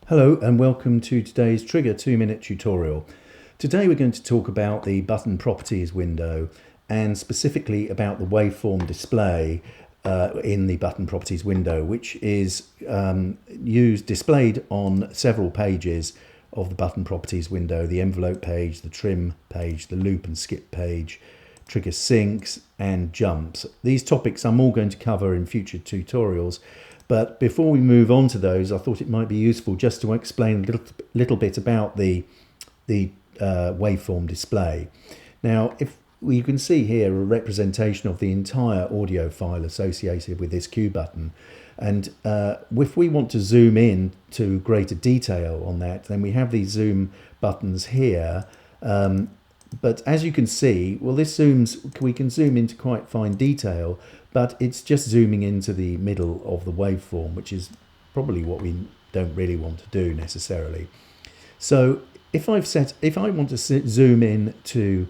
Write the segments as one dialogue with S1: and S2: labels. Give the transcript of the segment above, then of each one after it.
S1: Hello and welcome to today's Trigger 2-minute tutorial. Today we're going to talk about the button properties window and specifically about the waveform display in the button properties window, which is displayed on several pages of the button properties window: the envelope page, the trim page, the loop and skip page, trigger syncs and jumps. These topics I'm all going to cover in future tutorials. But before we move on to those, I thought it might be useful just to explain a little bit about the waveform display. Now, if you can see here a representation of the entire audio file associated with this Q button. And if we want to zoom in to greater detail on that, then we have these zoom buttons here. But as you can see, well, we can zoom into quite fine detail, but it's just zooming into the middle of the waveform, which is probably what we don't really want to do necessarily. So if I want to zoom in to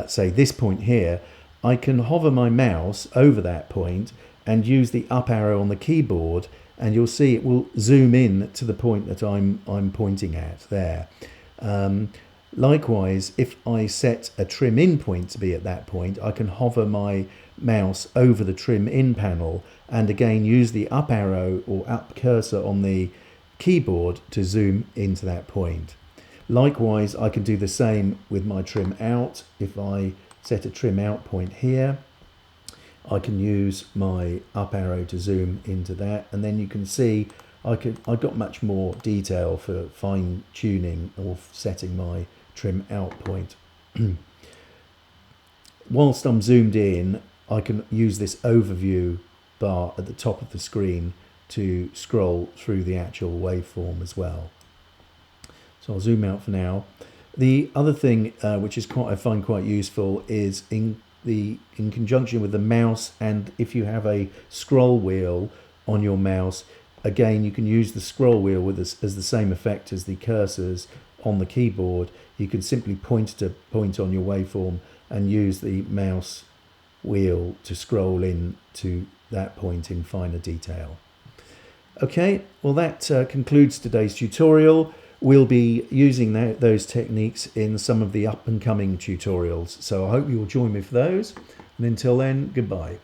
S1: say this point here, I can hover my mouse over that point and use the up arrow on the keyboard, and you'll see it will zoom in to the point that I'm pointing at there. Likewise, if I set a trim in point to be at that point, I can hover my mouse over the trim in panel and again use the up arrow or up cursor on the keyboard to zoom into that point. Likewise, I can do the same with my trim out. If I set a trim out point here, I can use my up arrow to zoom into that, and then you can see I've got much more detail for fine tuning or setting my trim out point. Whilst I'm zoomed in, I can use this overview bar at the top of the screen to scroll through the actual waveform as well. So I'll zoom out for now. The other thing which is I find quite useful is in conjunction with the mouse, and if you have a scroll wheel on your mouse, again you can use the scroll wheel as the same effect as the cursors on the keyboard. You can simply point to point on your waveform and use the mouse wheel to scroll in to that point in finer detail. Okay, well that concludes today's tutorial. We'll be using those techniques in some of the up and coming tutorials, so I hope you'll join me for those, and until then, goodbye.